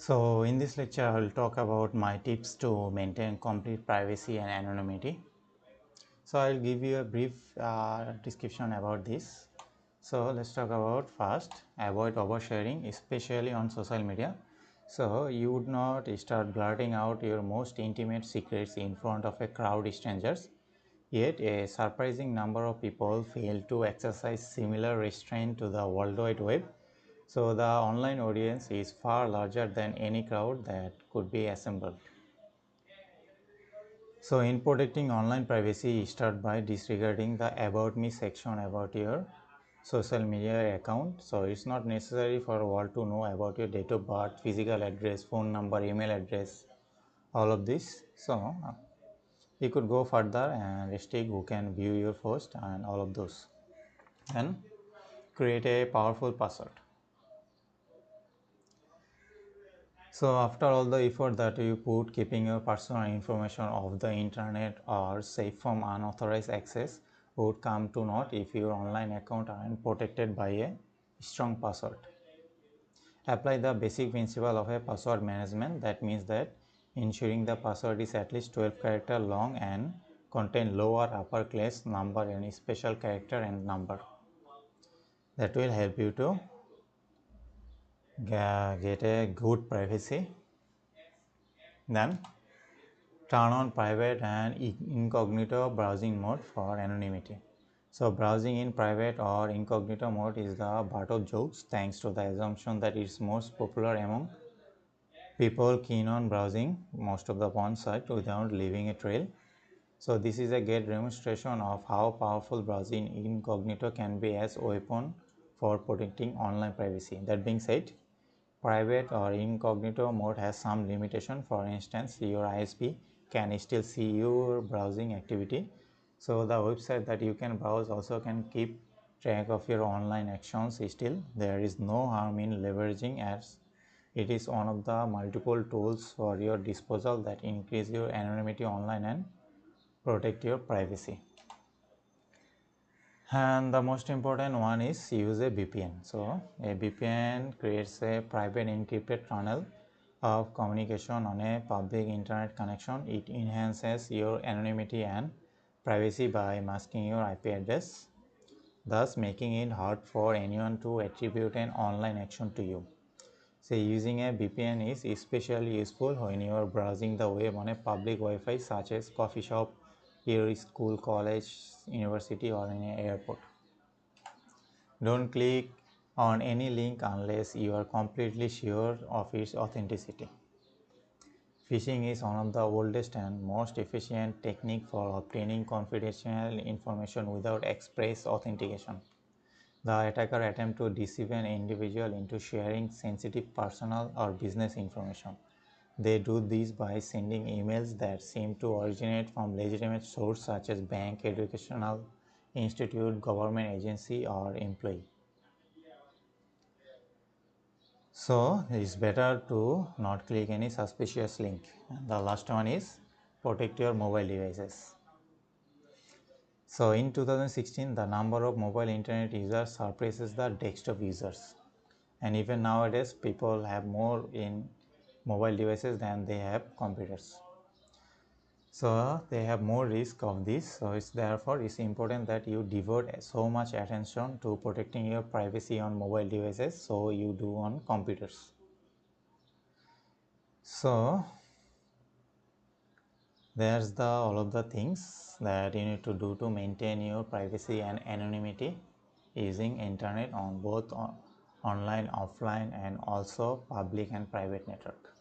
So in this lecture I will talk about my tips to maintain complete privacy and anonymity. So I will give you a brief description about this. So let's talk about first, avoid oversharing, especially on social media. So you would not start blurting out your most intimate secrets in front of a crowd of strangers. Yet a surprising number of people fail to exercise similar restraint to the World Wide Web. So the online audience is far larger than any crowd that could be assembled. So in protecting online privacy, start by disregarding the About Me section about your social media account. So it's not necessary for all to know about your date of birth, physical address, phone number, email address, all of this. So you could go further and restrict who can view your post and all of those. And create a powerful password. So after all the effort that you put keeping your personal information off the internet or safe from unauthorized access would come to naught if your online account aren't protected by a strong password. Apply the basic principle of a password management. That means that ensuring the password is at least 12 character long and contain lower uppercase number and special character and number. That will help you to get a good privacy. Then turn on private and incognito browsing mode for anonymity. So browsing in private or incognito mode is the butt of jokes thanks to the assumption that it's most popular among people keen on browsing most of the porn site without leaving a trail. So this is a great demonstration of how powerful browsing incognito can be as a weapon for protecting online privacy. That being said, private or incognito mode has some limitation. For instance, your ISP can still see your browsing activity. So the website that you can browse also can keep track of your online actions. Still, there is no harm in leveraging as it is one of the multiple tools for your disposal that increase your anonymity online and protect your privacy. And the most important one is use a VPN. So a VPN creates a private encrypted tunnel of communication on a public internet connection. It enhances your anonymity and privacy by masking your IP address, thus making it hard for anyone to attribute an online action to you. So using a VPN is especially useful when you are browsing the web on a public Wi-Fi such as coffee shop, your school, college, university, or in an airport. Don't click on any link unless you are completely sure of its authenticity. Phishing is one of the oldest and most efficient technique for obtaining confidential information without express authentication. The attacker attempts to deceive an individual into sharing sensitive personal or business information. They do this by sending emails that seem to originate from legitimate sources such as bank, educational institute, government agency, or employee. So it's better to not click any suspicious link. And the last one is protect your mobile devices. So in 2016, the number of mobile internet users surpasses the desktop users. And even nowadays, people have more in mobile devices than they have computers. So they have more risk of this. So it's important that you devote so much attention to protecting your privacy on mobile devices so you do on computers. So there's the all of the things that you need to do to maintain your privacy and anonymity using internet on both online, offline, and also public and private network.